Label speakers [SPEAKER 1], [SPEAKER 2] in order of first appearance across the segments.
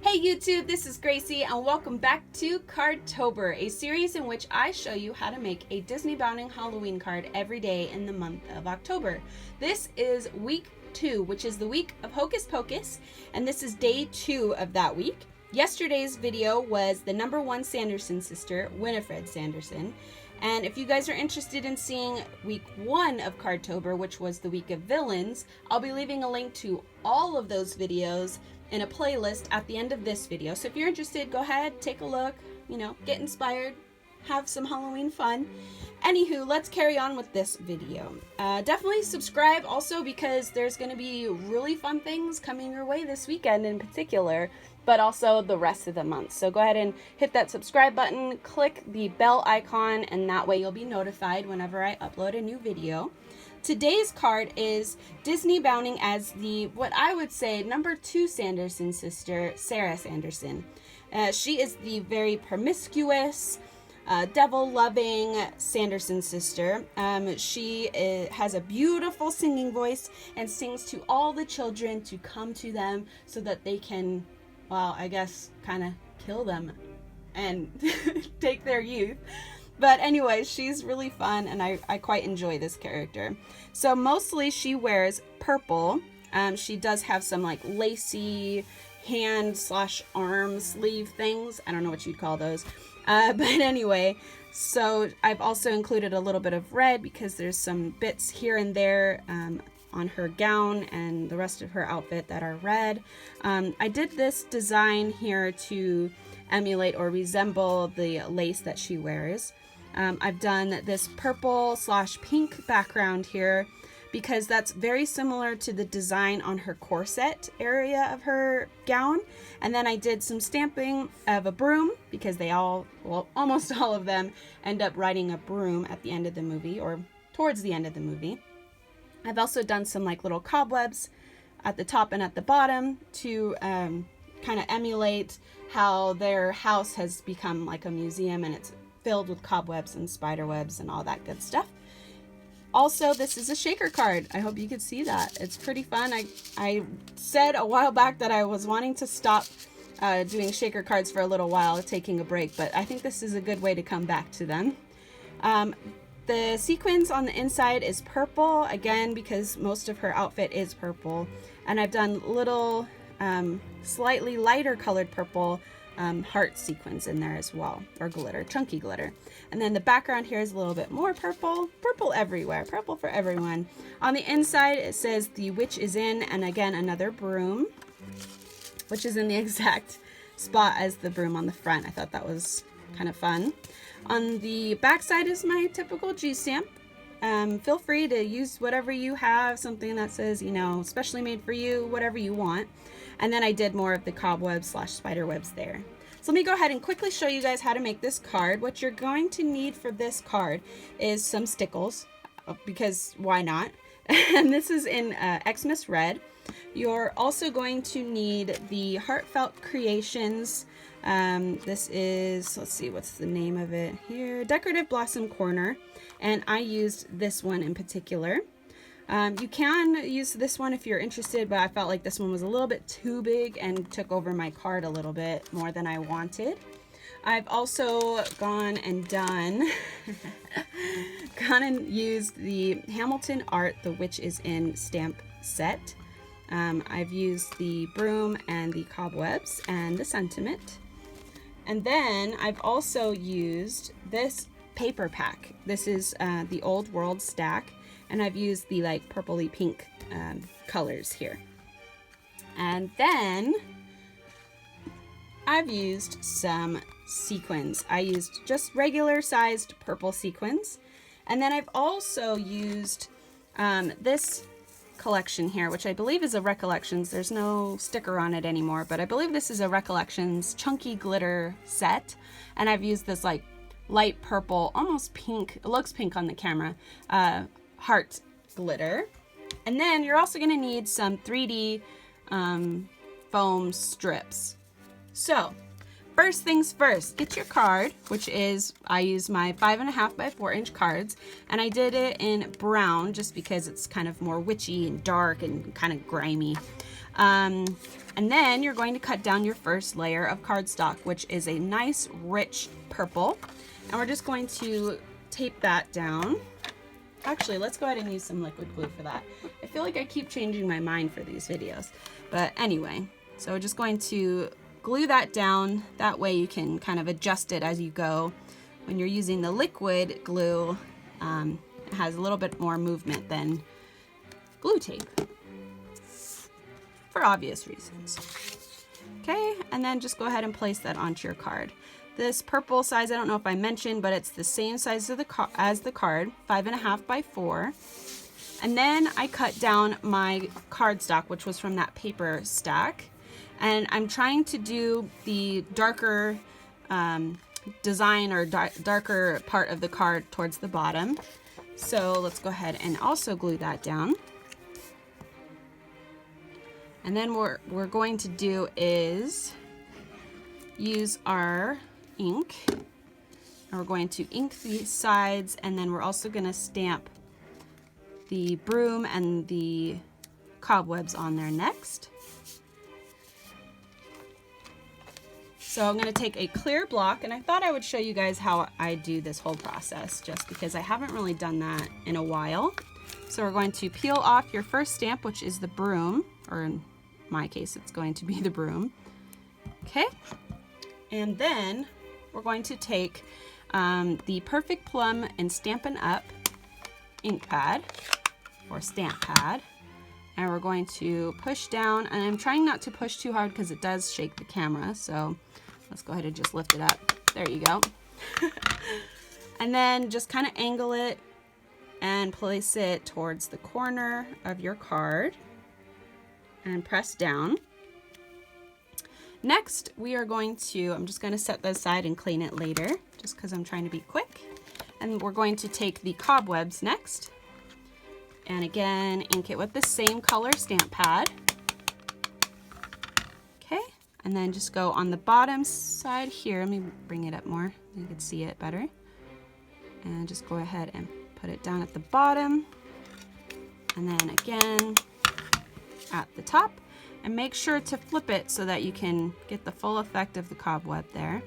[SPEAKER 1] Hey YouTube, this is Gracie and welcome back to Card-tober, a series in which I show you how to make a Disneybounding Halloween card every day in the month of October. This is week 2, which is the week of Hocus Pocus, and this is day 2 of that week. Yesterday's video was the #1 Sanderson sister, Winifred Sanderson. And if you guys are interested in seeing week 1 of Card-tober, which was the week of villains, I'll be leaving a link to all of those videos in a playlist at the end of this video. So if you're interested, go ahead, take a look, get inspired, have some Halloween fun. Anywho, let's carry on with this video. Definitely subscribe also because there's going to be really fun things coming your way this weekend in particular, but also the rest of the month. So go ahead and hit that subscribe button, click the bell icon, and that way you'll be notified whenever I upload a new video. Today's card is Disneybounding as the, what I would say, #2 Sanderson sister, Sarah Sanderson. She is the very promiscuous, devil-loving Sanderson sister. She has a beautiful singing voice and sings to all the children to come to them so that they can, well, I guess, kind of kill them and take their youth. But anyway, she's really fun, and I quite enjoy this character. So mostly she wears purple. She does have some like lacy hand/arm sleeve things. I don't know what you'd call those. But anyway, so I've also included a little bit of red because there's some bits here and there on her gown and the rest of her outfit that are red. I did this design here to emulate or resemble the lace that she wears. I've done this purple/pink background here because that's very similar to the design on her corset area of her gown. And then I did some stamping of a broom because they all, well, almost all of them end up riding a broom at the end of the movie or towards the end of the movie. I've also done some like little cobwebs at the top and at the bottom to kind of emulate how their house has become like a museum and it's filled with cobwebs and spider webs and all that good stuff. Also, this is a shaker card. I hope you could see that. It's pretty fun. I said a while back that I was wanting to stop doing shaker cards for a little while, taking a break, but I think this is a good way to come back to them. The sequins on the inside is purple, again, because most of her outfit is purple. And I've done little, slightly lighter colored purple heart sequins in there as well, or glitter, chunky glitter. And then the background here is a little bit more purple everywhere, purple for everyone. On the inside it says the witch is in, and again another broom, which is in the exact spot as the broom on the front. I thought that was kind of fun. On the back side is my typical G stamp. Feel free to use whatever you have, something that says, specially made for you, whatever you want. And then I did more of the cobwebs/spider webs there. So let me go ahead and quickly show you guys how to make this card. What you're going to need for this card is some Stickles, because why not? And this is in Xmas Red. You're also going to need the Heartfelt Creations. This is, let's see, what's the name of it here? Decorative Blossom Corner. And I used this one in particular. You can use this one if you're interested, but I felt like this one was a little bit too big and took over my card a little bit more than I wanted. I've also gone and used the Hamilton Art, The Witch is in stamp set. I've used the broom and the cobwebs and the sentiment. And then I've also used this paper pack. This is the Old World stack, and I've used the like purpley pink colors here. And then I've used some sequins. I used just regular sized purple sequins, and then I've also used this collection here, which I believe is a Recollections. There's no sticker on it anymore, but I believe this is a Recollections chunky glitter set, and I've used this like light purple, almost pink, it looks pink on the camera, heart glitter. And then you're also going to need some 3D foam strips. So first things first, get your card, which is, I use my 5.5 by 4 inch cards, and I did it in brown just because it's kind of more witchy and dark and kind of grimy. And then you're going to cut down your first layer of cardstock, which is a nice rich purple. And we're just going to tape that down. Actually, let's go ahead and use some liquid glue for that. I feel like I keep changing my mind for these videos. But anyway, so we're just going to glue that down. That way you can kind of adjust it as you go. When you're using the liquid glue, it has a little bit more movement than glue tape, for obvious reasons. Okay, and then just go ahead and place that onto your card. This purple size, I don't know if I mentioned, but it's the same size as the card, 5.5 by 4. And then I cut down my cardstock, which was from that paper stack. And I'm trying to do the darker design or darker part of the card towards the bottom. So let's go ahead and also glue that down. And then what we're going to do is use our ink. And we're going to ink the sides, and then we're also going to stamp the broom and the cobwebs on there next. So I'm going to take a clear block, and I thought I would show you guys how I do this whole process, just because I haven't really done that in a while. So we're going to peel off your first stamp, which is the broom, or in my case, it's going to be the broom. Okay, and then we're going to take the Perfect Plum and Stampin' Up ink pad, or stamp pad, and we're going to push down, and I'm trying not to push too hard because it does shake the camera, so let's go ahead and just lift it up. There you go. And then just kind of angle it and place it towards the corner of your card and press down. Next, we are going to, I'm just going to set this aside and clean it later, just because I'm trying to be quick. And we're going to take the cobwebs next. And again, ink it with the same color stamp pad. Okay, and then just go on the bottom side here. Let me bring it up more so you can see it better. And just go ahead and put it down at the bottom. And then again at the top. And make sure to flip it so that you can get the full effect of the cobweb there.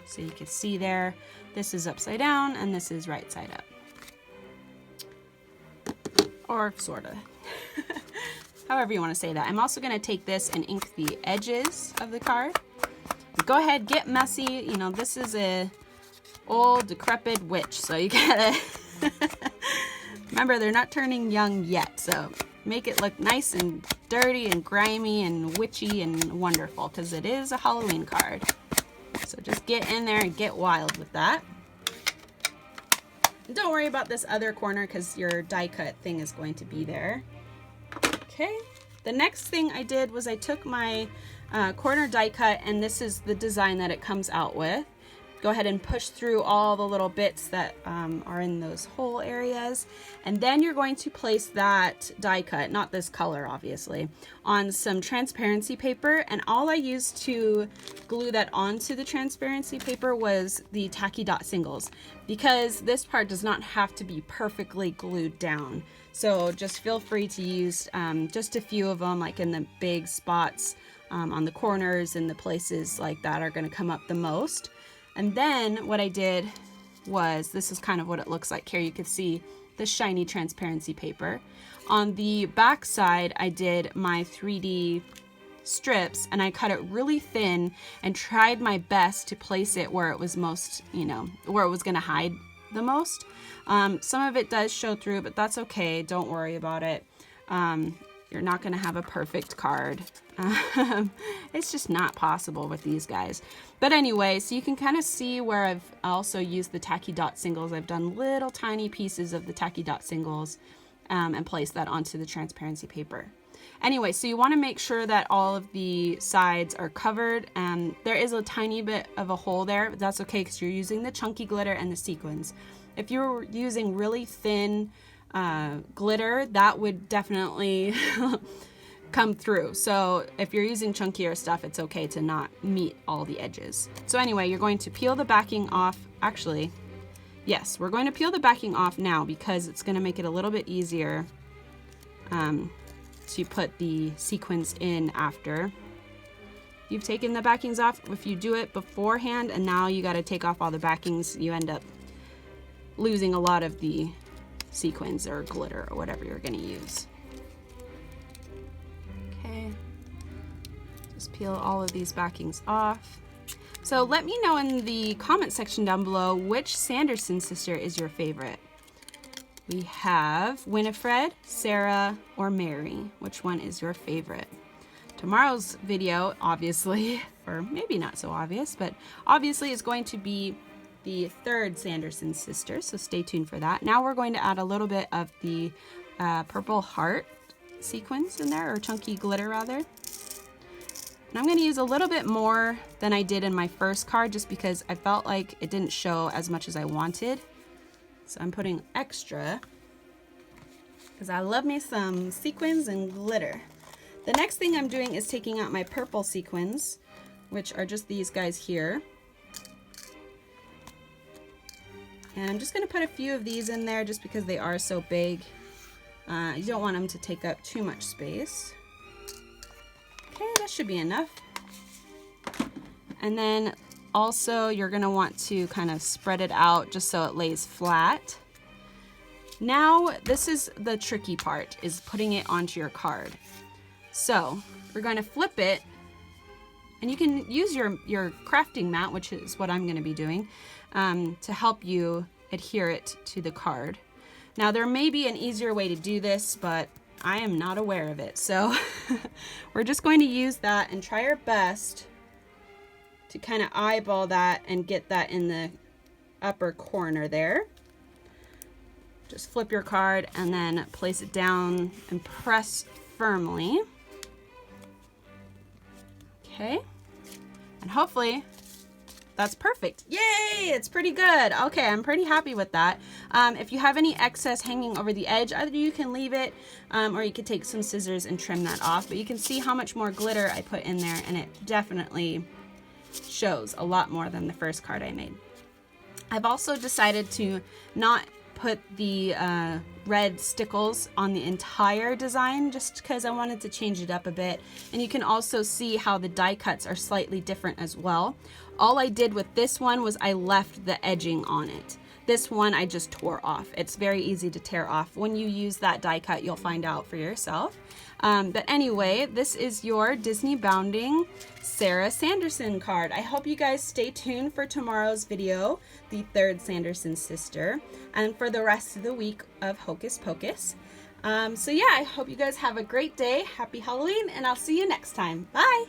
[SPEAKER 1] So you can see there, this is upside down and this is right side up. Or sort of. However you want to say that. I'm also going to take this and ink the edges of the card. Go ahead, get messy. You know, this is a old decrepit witch, so you gotta remember, they're not turning young yet, so make it look nice and dirty and grimy and witchy and wonderful, because it is a Halloween card. So just get in there and get wild with that. And don't worry about this other corner, because your die cut thing is going to be there. Okay, the next thing I did was I took my corner die cut, and this is the design that it comes out with. Go ahead and push through all the little bits that are in those hole areas. And then you're going to place that die cut, not this color obviously, on some transparency paper. And all I used to glue that onto the transparency paper was the Tacky Dot Singles, because this part does not have to be perfectly glued down. So just feel free to use just a few of them, like in the big spots on the corners and the places like that are going to come up the most. And then what I did was, this is kind of what it looks like here. You can see the shiny transparency paper. On the back side, I did my 3D strips, and I cut it really thin and tried my best to place it where it was most, you know, where it was going to hide the most. Some of it does show through, but that's okay. Don't worry about it. You're not going to have a perfect card. It's just not possible with these guys. But anyway, so you can kind of see where I've also used the Tacky Dot Singles. I've done little tiny pieces of the Tacky Dot Singles and placed that onto the transparency paper. Anyway, so you want to make sure that all of the sides are covered. There is a tiny bit of a hole there, but that's okay because you're using the chunky glitter and the sequins. If you're using really thin glitter, that would definitely come through. So if you're using chunkier stuff, it's okay to not meet all the edges. So anyway, you're going to peel the backing off. Actually, yes, we're going to peel the backing off now because it's going to make it a little bit easier to put the sequins in after you've taken the backings off. If you do it beforehand and now you got to take off all the backings, you end up losing a lot of the sequins or glitter or whatever you're going to use. Okay, just peel all of these backings off. So let me know in the comment section down below which Sanderson sister is your favorite. We have Winifred, Sarah, or Mary. Which one is your favorite? Tomorrow's video, obviously, or maybe not so obvious, but obviously is going to be the third Sanderson sister, so stay tuned for that. Now we're going to add a little bit of the purple heart sequins in there, or chunky glitter rather. And I'm going to use a little bit more than I did in my first card just because I felt like it didn't show as much as I wanted. So I'm putting extra because I love me some sequins and glitter. The next thing I'm doing is taking out my purple sequins, which are just these guys here. And I'm just going to put a few of these in there just because they are so big. You don't want them to take up too much space. Okay, that should be enough. And then also you're going to want to kind of spread it out just so it lays flat. Now this is the tricky part, is putting it onto your card. So we're going to flip it, and you can use your crafting mat, which is what I'm going to be doing, to help you adhere it to the card. Now there may be an easier way to do this, but I am not aware of it. So we're just going to use that and try our best to kind of eyeball that and get that in the upper corner there. Just flip your card and then place it down and press firmly. Okay, and hopefully that's perfect. Yay, it's pretty good. Okay, I'm pretty happy with that. If you have any excess hanging over the edge, either you can leave it or you could take some scissors and trim that off. But you can see how much more glitter I put in there, and it definitely shows a lot more than the first card I made. I've also decided to not put the red stickles on the entire design just because I wanted to change it up a bit. And you can also see how the die cuts are slightly different as well. All I did with this one was I left the edging on it. This one I just tore off. It's very easy to tear off. When you use that die cut, you'll find out for yourself. But anyway, this is your Disneybounding Sarah Sanderson card. I hope you guys stay tuned for tomorrow's video, the third Sanderson sister, and for the rest of the week of Hocus Pocus. So yeah, I hope you guys have a great day. Happy Halloween, and I'll see you next time. Bye!